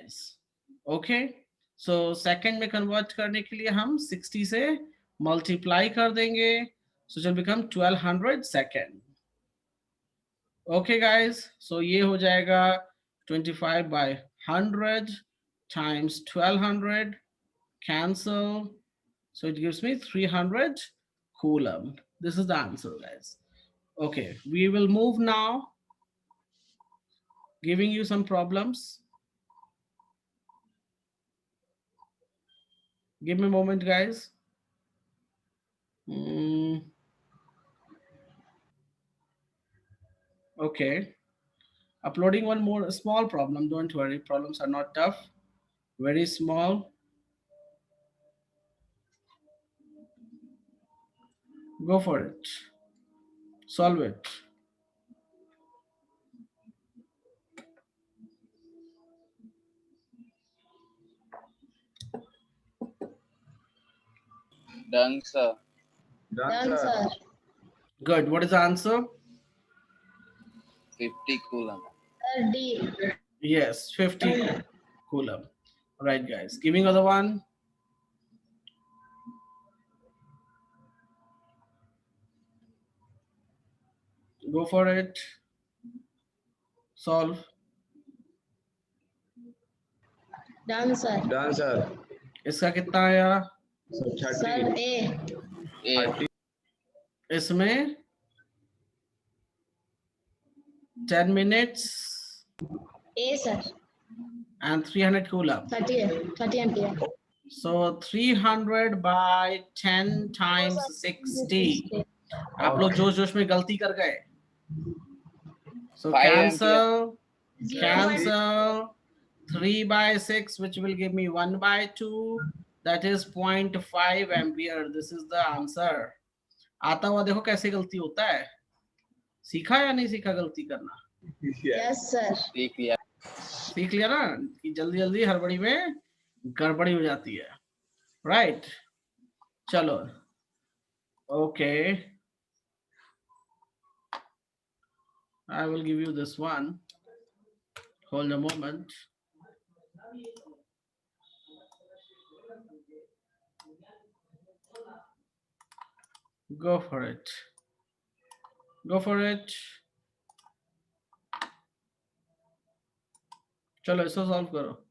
guys. Okay, so second में convert करने के लिए हम 60 से मल्टीप्लाई कर देंगे, so it will become 1200 second. Okay guys, so ये हो जाएगा 25 by 100 times 1200, cancel, so it gives me 300 coulomb. This is the answer, guys. Okay, we will move now, giving you some problems. Give me a moment, guys. Okay, uploading one more small problem. Don't worry, problems are not tough, very small. Go for it, solve it. Done, sir. Done, sir. Good. What is the answer? 50 coulomb. D. Yes, 50 coulomb. All right, guys, give me another one. Go for it, solve. Done, sir. Done, sir. इसका कितना आया? Sir, A. A. इसमें 10 minutes A, sir. and 300 coulomb. 30 ampere. So 300 by 10 times 60. आप लोग जोश जोश में गलती कर गए. So 5 cancel, Zero cancel. 3 by 6, which will give me 1 by 2. That is 0.5 ampere. This is the answer. आता हुआ देखो कैसे गलती होता है. सीखा या नहीं सीखा गलती करना? Yes, sir. सीख लिया. सीख लिया ना कि जल्दी जल्दी हड़बड़ी में गड़बड़ी हो जाती है. राइट, चलो. Okay, I will give you this one. Hold a moment. Go for it. Go for it. चलो इसको सॉल्व करो.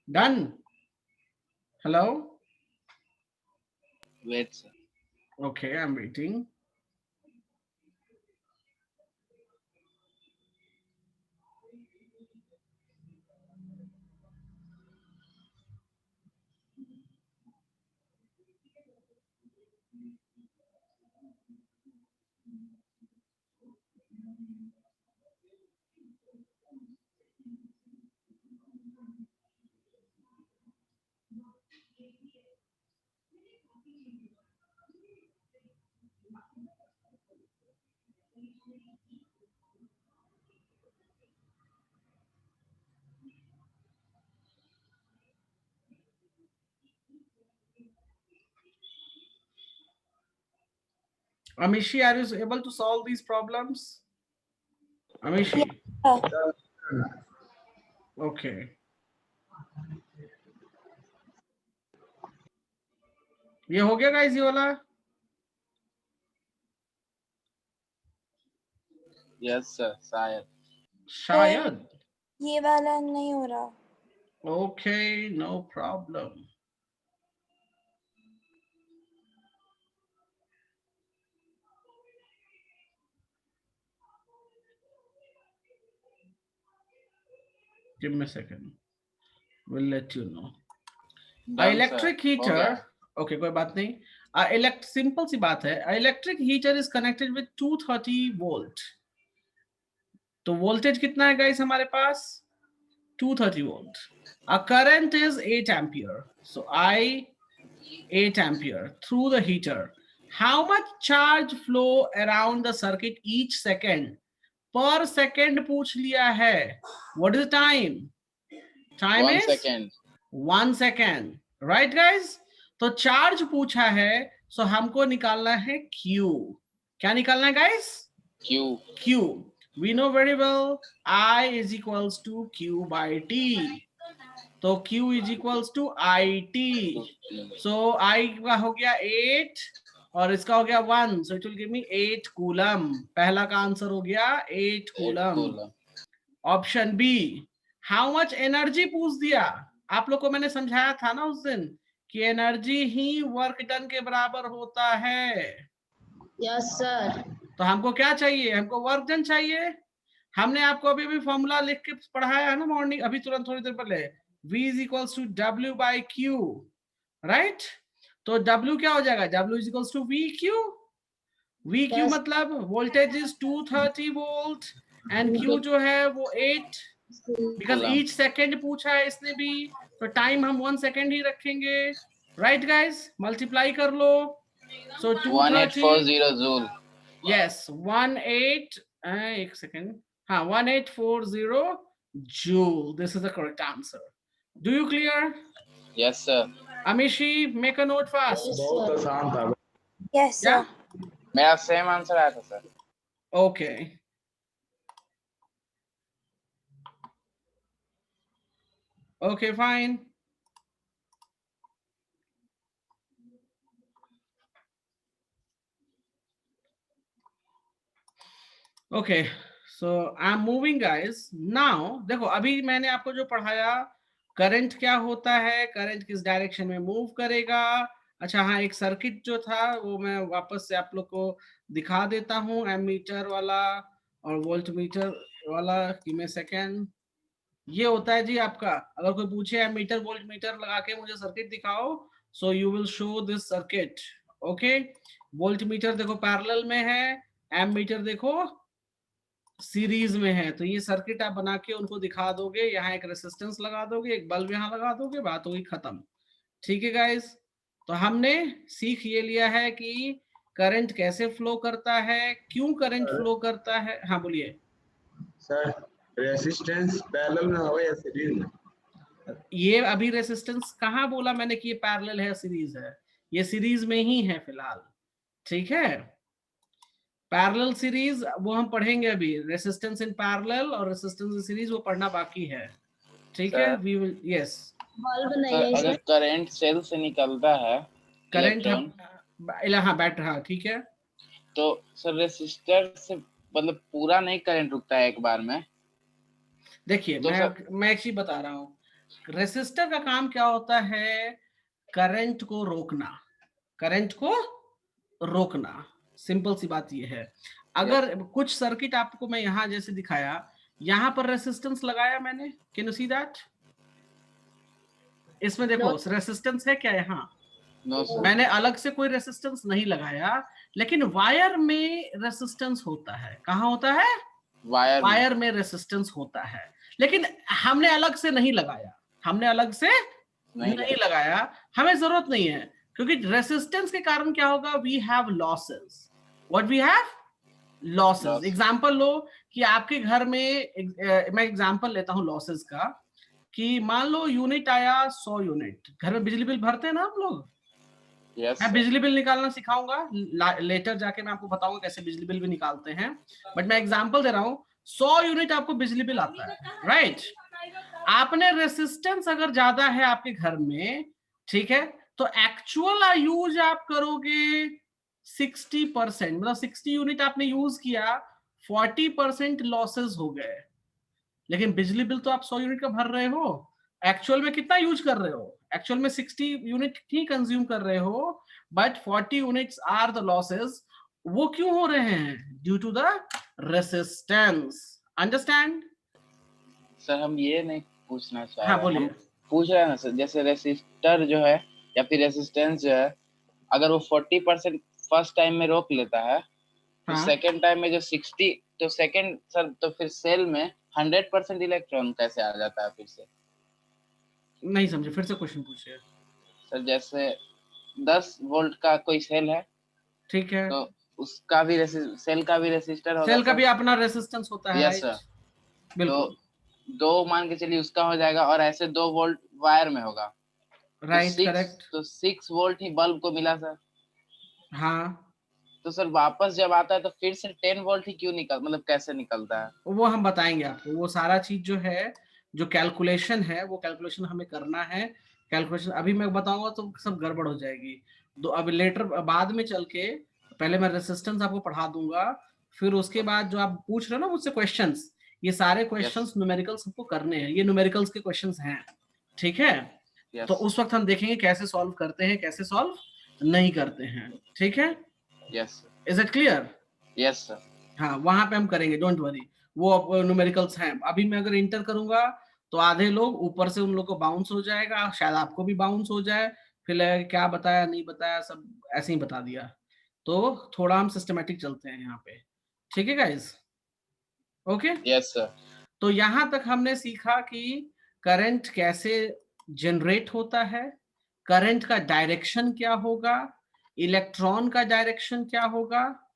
Done. Hello. Wait, sir. Okay, I'm waiting. Amishi, are you able to solve these problems? Amishi. Okay. ये हो गया guys ये वाला? Yes sir शायद। शायद। ये वाला नहीं हो रहा। Okay, no problem. Give me a second. We'll let you know. Electric heater. Okay, कोई बात नहीं. Simple सी बात है. Electric heater is connected with 230 volt. तो वोल्टेज कितना है गाइस हमारे पास? 230 volt. A current is 8 ampere. So I 8 ampere through the heater. How much charge flow around the circuit each second? Per second पूछ लिया है. What is the time? Time 1 is second. 1 second. Right guys? तो charge पूछा है, so हमको निकालना है Q. क्या निकालना है guys? Q. Q. We know very well I is equals to Q by T. तो Q is equals to IT. So I का हो गया 8 और इसका हो गया 1. So it will give me 8 coulomb. पहला का आंसर हो गया 8 coulomb. Option B. How much energy पूछ दिया. आप लोग को मैंने समझाया था ना उस दिन कि एनर्जी ही वर्क डन के बराबर होता है. Yes sir. तो हमको क्या चाहिए? हमको वर्क डन चाहिए. हमने आपको अभी भी फॉर्मूला लिख के पढ़ाया है ना मॉर्निंग, अभी तुरंत थोड़ी देर पहले. V is equals to W by Q, right? तो W क्या हो जाएगा? W is equals to VQ. VQ Yes. मतलब voltage is 230 volt and Q जो है वो 8. बिकॉज ईच सेकेंड पूछा है इसने भी, तो टाइम हम 1 सेकेंड ही रखेंगे. राइट गाइस, मल्टीप्लाई कर लो. सो 1840 जूल. यस 18 एक सेकेंड. हाँ 1840 joule. This is the correct answer. Do you clear? Yes sir. Amishi, make a note fast. बहुत आसान था. Yes sir. Yeah? मेरा सेम आंसर आया था sir. Okay. Okay, fine. Okay, so I'm moving guys. Now देखो अभी मैंने आपको जो पढ़ाया, करंट क्या होता है, करंट किस डायरेक्शन में मूव करेगा. अच्छा हाँ, एक सर्किट जो था वो मैं वापस से आप लोग को दिखा देता हूँ, एमीटर वाला और वोल्ट मीटर वाला. Give me a second. ये होता है जी आपका, अगर कोई पूछे एमीटर वोल्ट मीटर लगा के मुझे सर्किट दिखाओ, so you will show this circuit. Okay, volt meter देखो पैरेलल में है, एमीटर देखो सीरीज में है. तो ये सर्किट आप बना के उनको दिखा दोगे, यहाँ एक रेसिस्टेंस लगा दोगे, एक बल्ब यहाँ लगा दोगे, बात होगी खत्म. ठीक है गाइस, तो हमने सीख ये लिया है कि करंट कैसे फ्लो करता है, क्यों करंट फ्लो करता है. हाँ बोलिए सर. रेसिस्टेंस पैरेलल में हो या सीरीज में? ये अभी रेसिस्टेंस कहाँ बोला मैंने कि ये पैरेलल है सीरीज है? ये सीरीज में ही है फिलहाल. ठीक है, पैरेलल सीरीज वो हम पढ़ेंगे अभी. रेसिस्टेंस इन पैरेलल और रेसिस्टेंस इन सीरीज वो पढ़ना बाकी है. ठीक है, वी विल. यस, बल्ब नहीं है अगर करंट सेल से निकलता है, करंट हाँ बैठ रहा. ठीक है, तो सर रेसिस्टर से मतलब पूरा नहीं करंट रुकता है एक बार में. देखिए तो मैं एक चीज बता रहा हूँ. रेसिस्टर का काम क्या होता है? करंट को रोकना. करंट को रोकना, सिंपल सी बात ये है. अगर कुछ सर्किट आपको मैं यहाँ जैसे दिखाया, यहाँ पर रेसिस्टेंस लगाया मैंने, कैन यू सी दैट? इसमें देखो रेसिस्टेंस है क्या यहाँ? मैंने अलग से कोई रेसिस्टेंस नहीं लगाया, लेकिन वायर में रेसिस्टेंस होता है. कहाँ होता है? वायर में रेसिस्टेंस होता है, लेकिन हमने अलग से नहीं लगाया. हमने अलग से नहीं लगाया, हमें जरूरत नहीं है, क्योंकि रेसिस्टेंस के कारण क्या होगा? We have losses. What we have? Losses. Example लो कि आपके घर में मैं एग्जांपल लेता हूं लॉसेस का, कि मान लो यूनिट आया 100 यूनिट. घर में बिजली बिल भरते हैं ना आप लोग? यस मैं बिजली बिल निकालना सिखाऊंगा, लेटर जाके मैं आपको बताऊंगा कैसे बिजली बिल भी निकालते हैं, बट मैं एग्जांपल दे रहा हूँ। 100 यूनिट आपको बिजली बिल आता है, राइट? आपने रेसिस्टेंस अगर ज्यादा है आपके घर में, ठीक है, तो एक्चुअल यूज आप करोगे 60%, मतलब 60 यूनिट आपने यूज किया, 40% लॉसेस हो गए। लेकिन बिजली बिल तो आप 100 यूनिट का भर रहे हो, एक्चुअल में कितना यूज कर रहे हो? एक्चुअल में 60 यूनिट ही कंज्यूम कर रहे हो, but 40 units are the losses. वो क्यों हो रहे हैं? Due to the resistance. Understand? Sir हम ये नहीं पूछना चाह हाँ रहे, बोलिए। हम पूछ रहे हैं ना सर, जैसे रेसिस्टर जो है या फिर रेसिस्टेंस जो है, अगर वो 40% फर्स्ट टाइम में रोक लेता है, तो हाँ सेकंड टाइम में जो 60, तो सेकंड सर, तो फिर सेल में 100% इलेक्ट्रॉन कैसे आ जाता है फिर से? नहीं समझे, फिर से क्वेश्चन पूछिए। सर जैसे 10 वोल्ट का कोई सेल है, ठीक है, तो उसका भी सेल का भी रेसिस्टर होगा सेल का सर? भी अपना रेसिस्टेंस होता है, यस राइट? सर। तो बिल्कुल, 2 मान के चलिए उसका हो जाएगा, और ऐसे 2 वोल्ट वायर में होगा, तो राइट, करेक्ट। 6 वोल्ट ही बल्ब को मिला सर। हाँ, तो सर वापस जब आता है तो फिर से 10 वोल्ट ही क्यों मतलब कैसे निकलता है? वो हम बताएंगे आपको। वो सारा चीज जो है, जो कैलकुलेशन है, वो कैलकुलेशन हमें करना है। कैलकुलेशन अभी मैं बताऊंगा तो सब गड़बड़ हो जाएगी। दो अब लेटर बाद में चल के, पहले मैं रेसिस्टेंस आपको पढ़ा दूंगा, फिर उसके बाद जो आप पूछ रहे हो ना मुझसे क्वेश्चंस, ये सारे क्वेश्चंस न्यूमेरिकल्स हमको करने हैं, ये न्यूमेरिकल्स के क्वेश्चंस हैं, ठीक है? तो यस उस वक्त हम देखेंगे कैसे सॉल्व करते हैं, कैसे सॉल्व नहीं करते हैं, ठीक है? Yes is it clear? Yes sir. हाँ, वहां पे हम करेंगे, डोंट वरी। वो न्यूमेरिकल्स हैं। अभी मैं अगर इंटर करूंगा तो आधे लोग ऊपर से, उन लोग को बाउंस हो जाएगा, शायद आपको भी बाउंस हो जाए, फिर लगेगा कि क्या बताया नहीं बताया, सब ऐसे ही बता दिया। तो थोड़ा हम सिस्टमेटिक चलते हैं यहाँ पे, ठीक है गाइस? ओके। Yes sir. तो यहां तक हमने सीखा कि करंट कैसे जनरेट होता है, करंट का डायरेक्शन क्या होगा, इलेक्ट्रॉन का डायरेक्शन क्या होगा,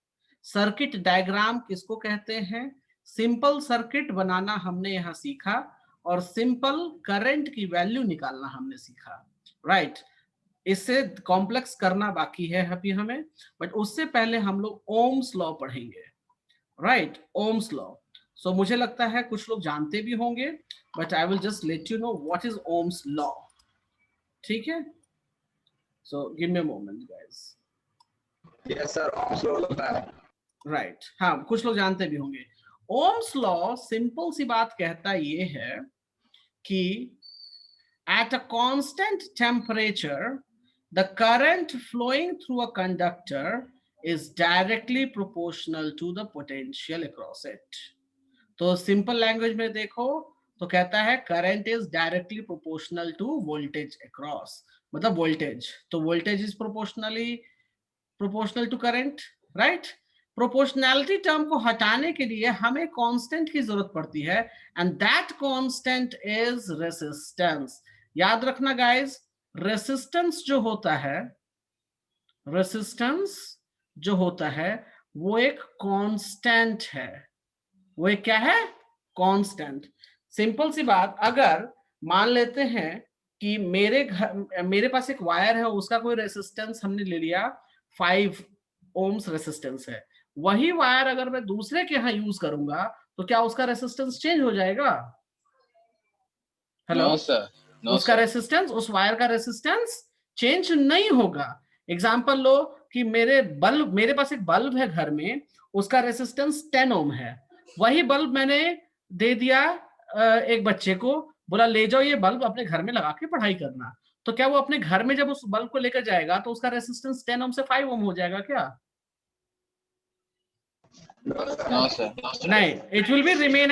सर्किट डायग्राम किसको कहते हैं, सिंपल सर्किट बनाना हमने यहां सीखा, और सिंपल करंट की वैल्यू निकालना हमने सीखा, राइट? इससे कॉम्प्लेक्स करना बाकी है अभी हमें, बट उससे पहले हम लोग ओम्स लॉ पढ़ेंगे, राइट? Ohm's law. सो मुझे लगता है कुछ लोग जानते भी होंगे, but I will just let you know what is Ohm's law, ठीक है? So give me a moment guys. Yes sir, ohms law होता है। राइट, हाँ, कुछ लोग जानते भी होंगे। ओम्स लॉ सिंपल सी बात कहता ये है कि at a constant temperature the current flowing through a conductor is directly proportional to the potential across it। तो सिंपल लैंग्वेज में देखो तो कहता है current is directly proportional to voltage across, मतलब वोल्टेज, तो voltage is proportional to current, right? Proportionality term को हटाने के लिए हमें कांस्टेंट की जरूरत पड़ती है, and that constant is resistance. याद रखना गाइस, रेसिस्टेंस जो होता है, रेसिस्टेंस जो होता है वो एक कांस्टेंट है। वो एक क्या है? कांस्टेंट। सिंपल सी बात, अगर मान लेते हैं कि मेरे पास एक वायर है, उसका कोई रेसिस्टेंस हमने ले लिया 5 ओम्स रेसिस्टेंस है, वही वायर अगर मैं दूसरे के यहाँ यूज करूंगा तो क्या उसका रेसिस्टेंस चेंज हो जाएगा? हेलो? नो सर, नो उसका सर। रेसिस्टेंस, उस वायर का रेसिस्टेंस चेंज नहीं होगा। एग्जांपल लो कि मेरे पास एक बल्ब है घर में, उसका रेसिस्टेंस 10 ओम है, वही बल्ब मैंने दे दिया एक बच्चे को, बोला ले जाओ ये बल्ब अपने घर में लगा के पढ़ाई करना, तो क्या वो अपने घर में जब उस बल्ब को लेकर जाएगा तो उसका रेसिस्टेंस 10 ओम से 5 ओम हो जाएगा क्या? No sir. नहीं, it will remain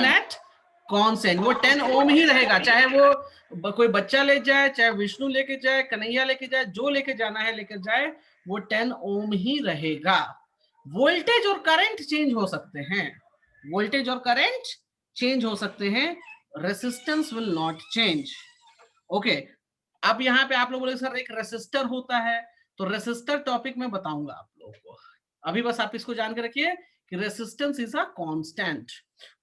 at constant. वो 10 ओम ही रहेगा, चाहे वो कोई बच्चा ले जाए, चाहे विष्णु लेके जाए, कन्हैया लेके जाए, जो लेके जाना है लेकर जाए, वो 10 ओम ही रहेगा। वोल्टेज और करंट चेंज हो सकते हैं, वोल्टेज और करंट चेंज हो सकते हैं, resistance will not change. Okay, अब यहाँ पे आप लोग बोले सर एक रेसिस्टर होता है, तो रेसिस्टर टॉपिक में बताऊंगा आप लोगों को, अभी बस आप इसको जान के रखिए कि रेसिस्टेंस इज अ कांस्टेंट।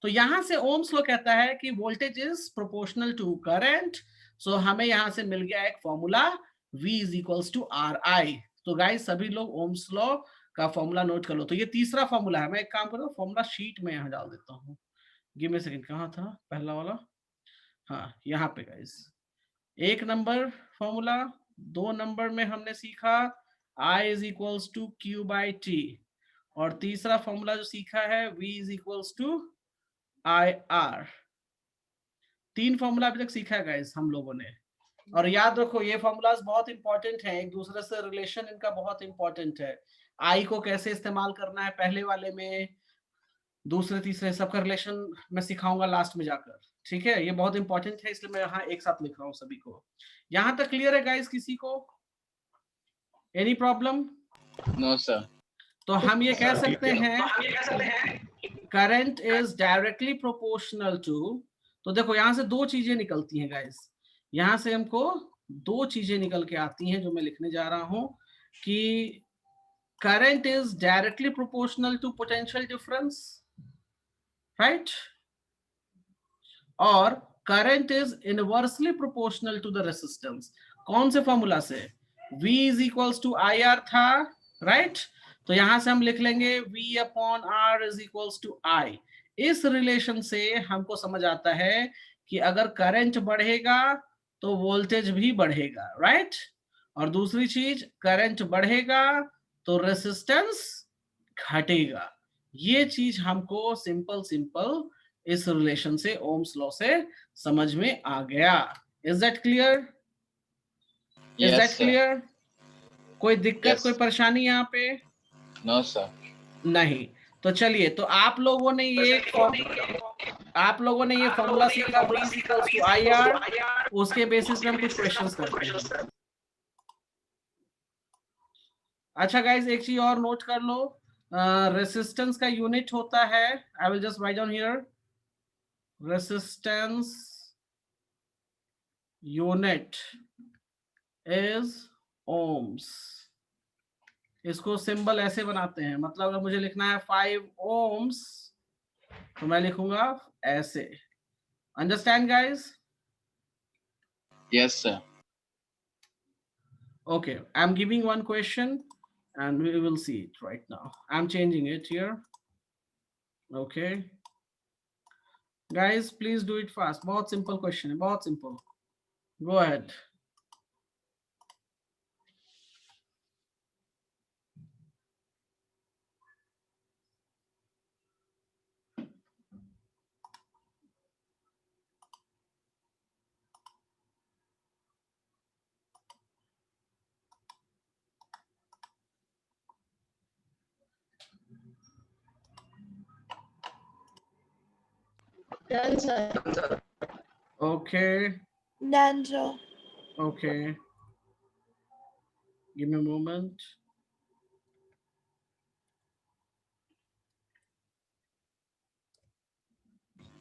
तो यहां से ओम्स लॉ कहता है कि voltage is proportional to current. So हमें यहां से मिल गया एक formula, V is equals to RI। तो गाइस सभी लोग ओम्स लॉ का फॉर्मूला नोट कर लो। तो ये तीसरा फॉर्मूला है। मैं एक काम करूँ, फॉर्मूला शीट में यहाँ डाल देता हूँ। गिव मी सेकंड, कहाँ था पहला वाला? हाँ यहाँ पे गाइस। 1 नंबर फॉर्मूला, 2 नंबर में हमने सीखा I is equals to Q by T, और तीसरा फॉर्मूला जो सीखा है V is equals to IR। 3 formula अभी तक सीखा है गाइस हम लोगों ने। और याद रखो ये फॉर्मूलाज बहुत इंपॉर्टेंट है, एक दूसरे से रिलेशन इनका बहुत इंपॉर्टेंट है। आई को कैसे इस्तेमाल करना है पहले वाले में, दूसरे तीसरे सबका रिलेशन मैं सिखाऊंगा लास्ट में जाकर, ठीक है? ये बहुत इंपॉर्टेंट है, इसलिए मैं यहाँ एक साथ लिख रहा हूँ सभी को। यहाँ तक क्लियर है गाइस? किसी को एनी प्रॉब्लम? No sir. तो हम ये कह सकते हैं current is directly proportional to, तो देखो यहाँ से 2 चीजें निकलती हैं गाइस, यहाँ से हमको 2 चीजें निकल के आती हैं जो मैं लिखने जा रहा हूं कि current is directly proportional to potential difference, right? और current is inversely proportional to the resistance. कौन से फॉर्मूला से? V is equals to IR था, राइट? तो यहां से हम लिख लेंगे V upon R is equals to I। इस रिलेशन से हमको समझ आता है कि अगर करंट बढ़ेगा तो वोल्टेज भी बढ़ेगा, राइट? और दूसरी चीज, करंट बढ़ेगा तो रेसिस्टेंस घटेगा। ये चीज हमको सिंपल इस रिलेशन से, ओम्स लॉ से समझ में आ गया। Is that clear? Is that clear? कोई दिक्कत, कोई परेशानी यहाँ पे? No sir. नहीं। तो चलिए, तो आप लोगों ने ये फॉर्मूला सीखा V is equals to IR, उसके बेसिस पे हम कुछ क्वेश्चंस करते हैं। अच्छा गाइस, एक चीज और नोट कर लो, रेसिस्टेंस का यूनिट होता है, I will just write down here, resistance unit is ohms. इसको सिंबल ऐसे बनाते हैं, मतलब अगर मुझे लिखना है 5 ओम्स तो मैं लिखूंगा ऐसे। Understand guys? Yes sir. Okay, I'm giving one question and we will see it right now. I'm changing it here. Okay. Guys, please do it fast. बहुत simple question है, बहुत simple. Go ahead. Done, sir. Okay. Done, sir. Okay. Give me a moment.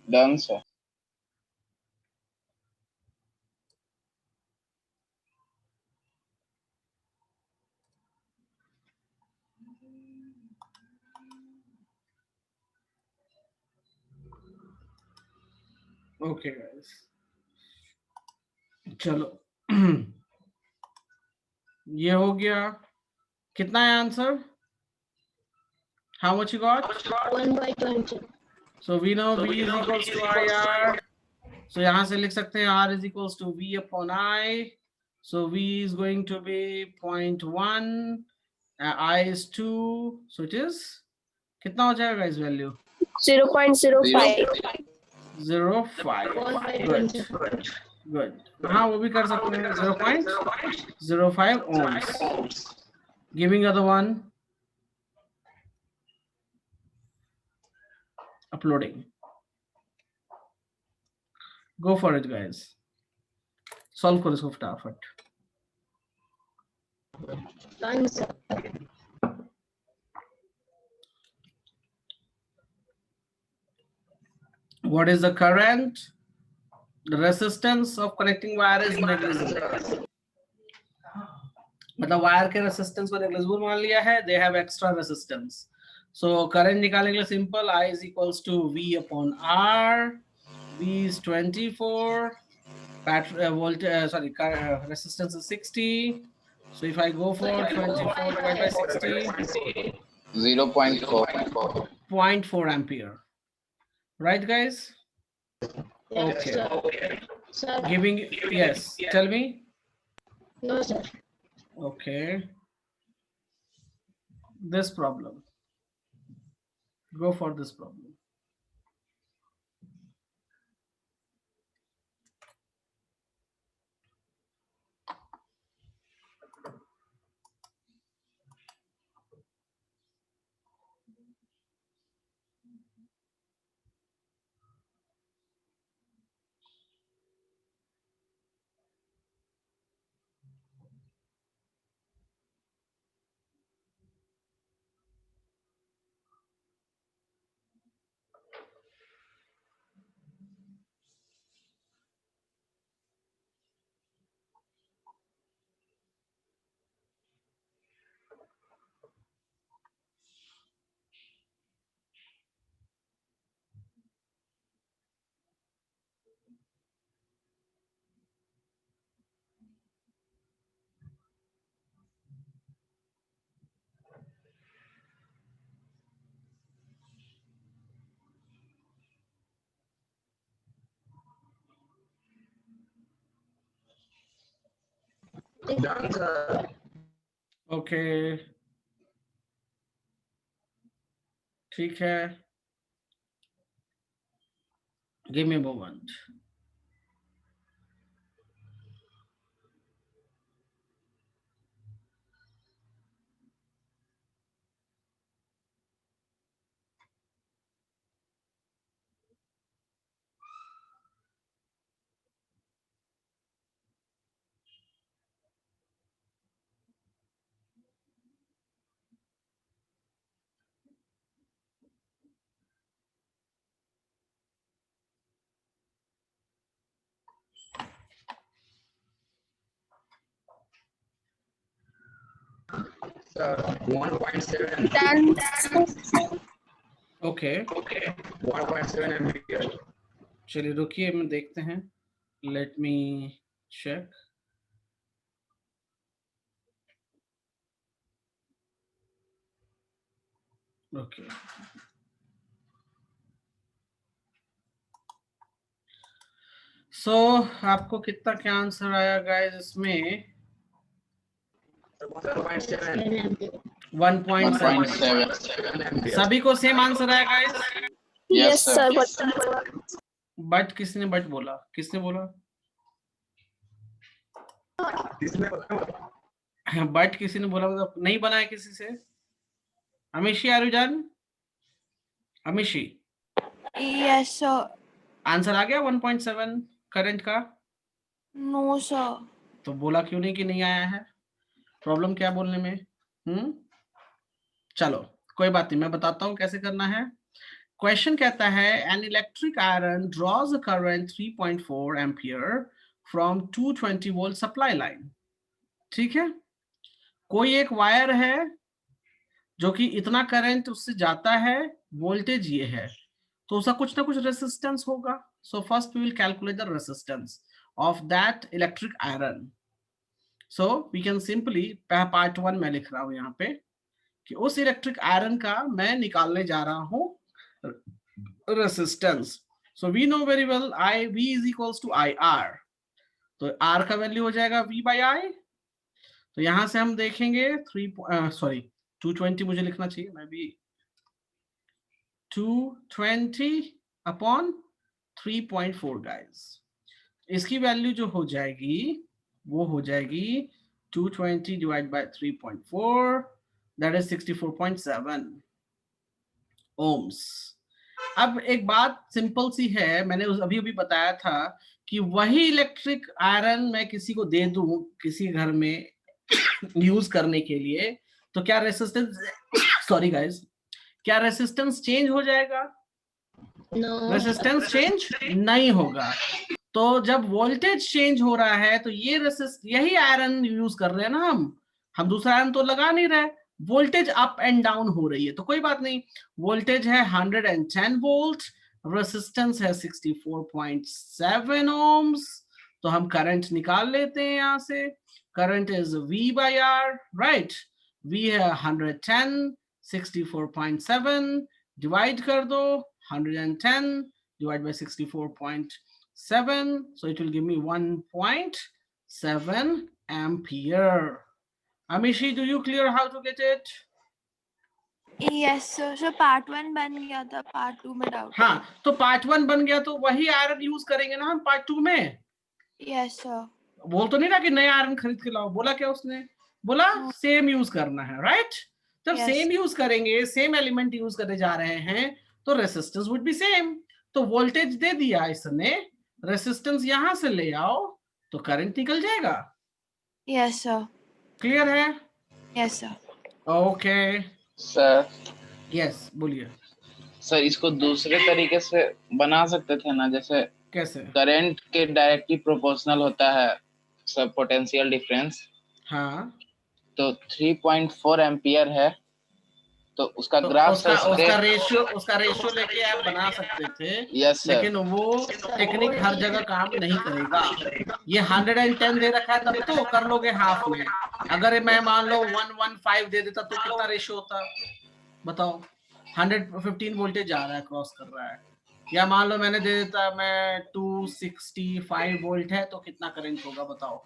Done sir. Okay guys, चलो ये हो गया। कितना है answer? How much you got? 1/20. So we know V is equals to IR. So यहाँ से लिख सकते हैं R is equals to V upon I. So V is going to be 0.1, I is 2. So it is कितना हो जाएगा इस value? 0.05. 0.5. 1/20. Good. हाँ वो भी कर सकते हैं, 0.05 ohms. Giving other one. Uploading. Go for it guys. Solve करो इसको फटाफट। Done, sir. What is the current? The resistance of connecting wire is negligible. मतलब वायर के रेसिस्टेंस को नेग्लिजिबल मान लिया है, they have extra resistance. So current निकालने के लिए simple, I is equals to V upon R. V is 24 resistance is 60. So if I go for 24 divided by 60, 0.4. 0.4 ampere. Right, guys? Yes, Okay. sir. Sir, Giving, yes, tell me. no, sir. Okay. This problem. Go for this problem. Done, sir. Okay. ठीक है. Give me a moment. Sir, 1.7. Done. Okay. 1.7 ampere. चलिए रुकिए, हम देखते हैं. Let me check. Okay. So आपको कितना क्या आंसर आया गाइस इसमें? 1.7. 1.7. ampere. सभी को सेम आंसर आया गाइस? Yes, sir. बट किसने बट बोला? किसने बोला? इसमें पता बट किसी ने बोला, मतलब नहीं बनाया किसी से? अमिशी आरुजान, अमिशी, Yes, sir. आंसर आ गया 1.7 करंट का? No, sir. तो बोला क्यों नहीं कि नहीं आया है? प्रॉब्लम क्या बोलने में? चलो कोई बात नहीं, मैं बताता हूं कैसे करना है. क्वेश्चन कहता है an electric iron draws a current 3.4 ampere from 220 volt supply line. ठीक है, कोई एक वायर है जो कि इतना करंट उससे जाता है, वोल्टेज ये है, तो उसका कुछ ना कुछ रेसिस्टेंस होगा. So first we will calculate the resistance of that electric iron. So we can simply, part 1 में लिख रहा हूं यहाँ पे कि उस इलेक्ट्रिक आयरन का मैं निकालने जा रहा हूं resistance. So we know very well I V is equals to I R. तो आर का वैल्यू हो जाएगा वी बाई आई. तो यहां से हम देखेंगे 220 मुझे लिखना चाहिए, मैं भी 220 अपॉन 3.4 गाइस. इसकी वैल्यू जो हो जाएगी वो हो जाएगी 220 divide by 3.4, that is 64.7 ohms. अब एक बात सिंपल सी है, मैंने अभी अभी बताया था कि वही इलेक्ट्रिक आयरन मैं किसी को दे दूं किसी घर में यूज करने के लिए, तो क्या रेसिस्टेंस सॉरी गाइस, क्या रेसिस्टेंस चेंज हो जाएगा? No. रेसिस्टेंस चेंज नहीं होगा. तो जब वोल्टेज चेंज हो रहा है तो ये यही आयरन यूज कर रहे हैं ना हम दूसरा आयरन तो लगा नहीं रहे. वोल्टेज अप एंड डाउन हो रही है, तो कोई बात नहीं. वोल्टेज है 110 वोल्ट, रेसिस्टेंस है 64.7 ओम्स. तो हम करंट निकाल लेते हैं यहां से. Current is V by R, right. V है 110, 64.7 डिवाइड कर दो. 110 divided by 64.7, so it will give me 1.7 ampere. Amishi, do you clear how to get it? Yes sir. Sir part 1 बन गया था, पार्ट 2 में डाउट. हाँ, तो पार्ट 1 बन गया तो वही आयरन यूज करेंगे ना हम पार्ट 2 में. Yes sir. बोल तो नहीं रहा कि नया आयरन खरीद के लाओ. बोला क्या उसने? बोला सेम यूज करना है, राइट. जब Yes. सेम यूज करेंगे, सेम एलिमेंट यूज करने जा रहे हैं, तो रेसिस्टेंस वुड बी सेम. तो वोल्टेज दे दिया इसने, रेसिस्टेंस यहां से ले आओ तो करंट निकल जाएगा. Yes sir. क्लियर है? Yes sir. Okay. Sir yes, बोलिए. सर इसको दूसरे तरीके से बना सकते थे ना, जैसे कैसे? करंट के डायरेक्टली प्रोपोर्शनल होता है सर पोटेंशियल डिफरेंस. हाँ, तो 3.4 एम्पियर है, तो उसका तो ग्राफ उसका सर उसका रेशियो लेके आप बना सकते थे. Yes sir. लेकिन वो टेक्निक हर जगह काम नहीं करेगा. ये 110 दे रखा है, तब तो कर लोगे हाफ में. अगर मैं मान लो 115 दे देता तो कितना रेशियो होता, बताओ. 115 वोल्टेज जा रहा है, क्रॉस कर रहा है. या मान लो मैंने दे देता, मैं 265 वोल्ट है, तो कितना करंट होगा बताओ.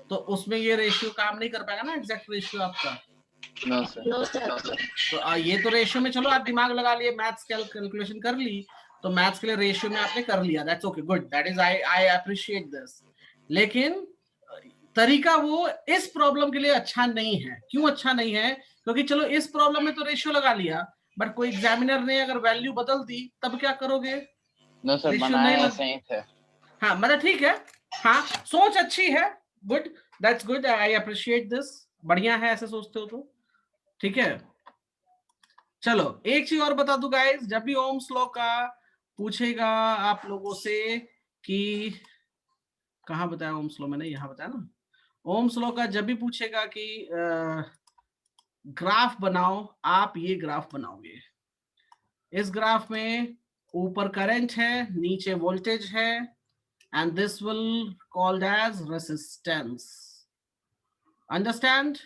तो उसमें ये रेशियो काम नहीं कर पाएगा ना, एग्जैक्ट रेशियो आपका. No sir. No, sir. तो ये तो रेशियो में, चलो आप दिमाग लगा लिए, मैथ्स कैलकुलेशन कर ली, तो मैथ्स के लिए रेशियो में आपने कर लिया. That's okay, good. That is I appreciate this. लेकिन तरीका वो इस प्रॉब्लम के लिए अच्छा नहीं है. क्यों अच्छा नहीं है? क्योंकि चलो इस प्रॉब्लम में तो रेशियो लगा लिया, बट कोई एग्जामिनर ने अगर वैल्यू बदल दी तब क्या करोगे? नो सर, रेशियो बनाए नहीं ऐसे ही थे. हाँ, मतलब ठीक है. हाँ, सोच अच्छी है. Good, that's good, I appreciate this. बढ़िया है ऐसे सोचते हो तो. ठीक है, चलो एक चीज और बता दूं गाइस. जब भी ओम्स लॉ का पूछेगा आप लोगों से कि कहाँ बताया ओम्स लॉ, मैंने यहाँ बताया ना. ओम्स लॉ का जब भी पूछेगा कि ग्राफ बनाओ, आप ये ग्राफ बनाओगे. इस ग्राफ में ऊपर करंट है, नीचे वोल्टेज है, and this will called as resistance. Understand?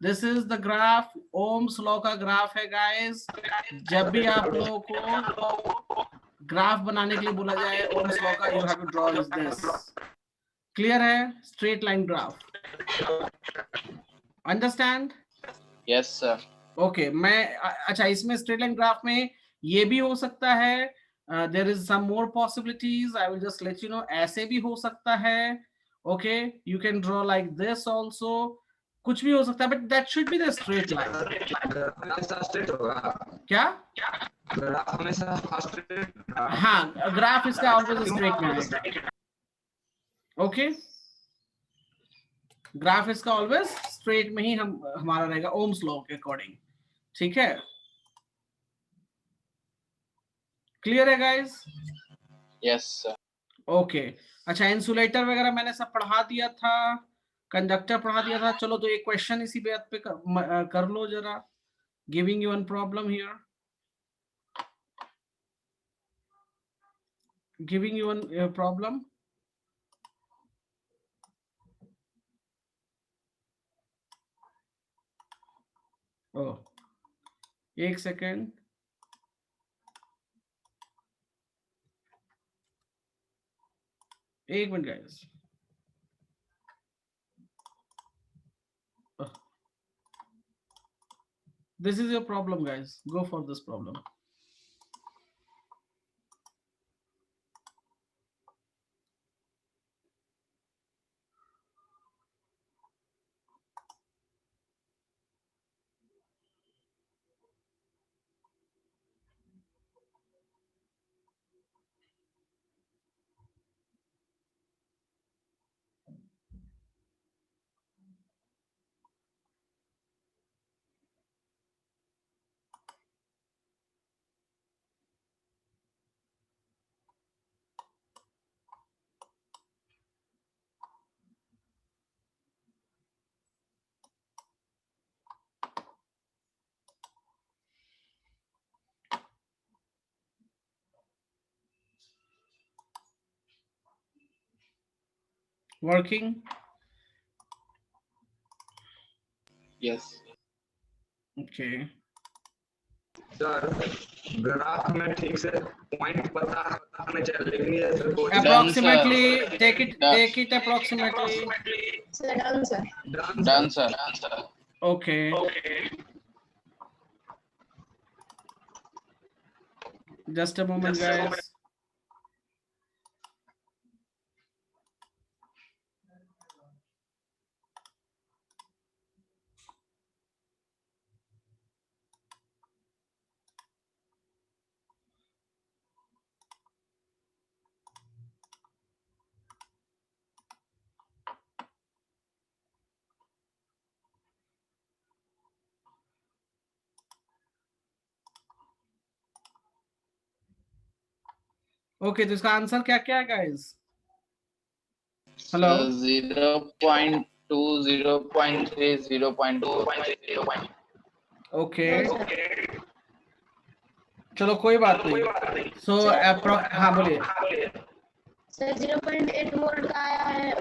This is the graph. Ohms law का ग्राफ है गाइस. जब भी आप लोगों को ग्राफ बनाने के लिए बोला जाए ओम्स लॉ का, you have to draw is this. Clear है? Straight line graph. Understand? Yes sir. Okay. मैं अच्छा, इसमें स्ट्रेट लाइन ग्राफ में ये भी हो सकता है. There is some more possibilities, I will just let you know. ऐसे भी हो सकता है. Okay, you can draw like this also. कुछ भी हो सकता है, but that should be the straight line. हमेशा स्ट्रेट होगा. क्या? ग्राफ हमेशा स्ट्रेट. हाँ, ग्राफ इसका ऑलवेज स्ट्रेट में आएगा. ओके, ग्राफ इसका ऑलवेज स्ट्रेट में ही हमारा रहेगा ओम्स लॉ के अकॉर्डिंग. ठीक है, क्लियर है गाइस? Yes sir. ओके. अच्छा, इंसुलेटर वगैरह मैंने सब पढ़ा दिया था, कंडक्टर पढ़ा दिया था. चलो तो एक क्वेश्चन इसी बात पे कर लो जरा. Giving you one problem here, giving you one problem. ओ, एक सेकेंड. एक minute guys. This is your problem guys, go for this problem. working? Yes. Okay. Sir graph में ठीक से पॉइंट पता होना चाहिए, लेकिन ये sir Approximately, take it approximately. Sir, done, sir. Done, sir. Okay. Just a moment, guys. Okay, तो इसका आंसर क्या क्या है, guys? Hello. 0.2, 0.3, 0.2. Okay. चलो कोई बात नहीं. So हाँ बोलिए. Sir, 0.8 वोल्ट का आया है,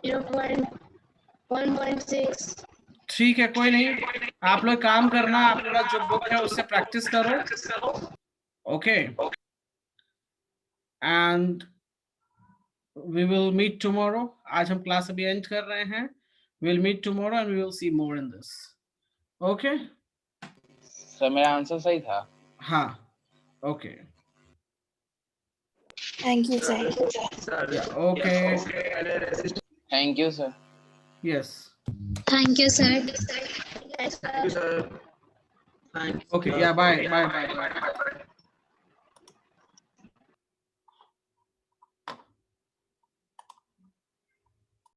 0.1.6. ठीक है, कोई नहीं. आप लोग काम करना, आप लोग जो बुक है उससे प्रैक्टिस करो. Okay. And we will meet tomorrow. आज हम क्लास अभी एंड कर रहे हैं. We'll meet tomorrow and we will see more in this. Okay. Sir मेरा आंसर सही था? हाँ. Okay. Thank you, sir. Sir Yeah. Okay. Thank you, sir. Yes. Thank you, sir. Yes, sir. Sir Okay. Yeah. Bye.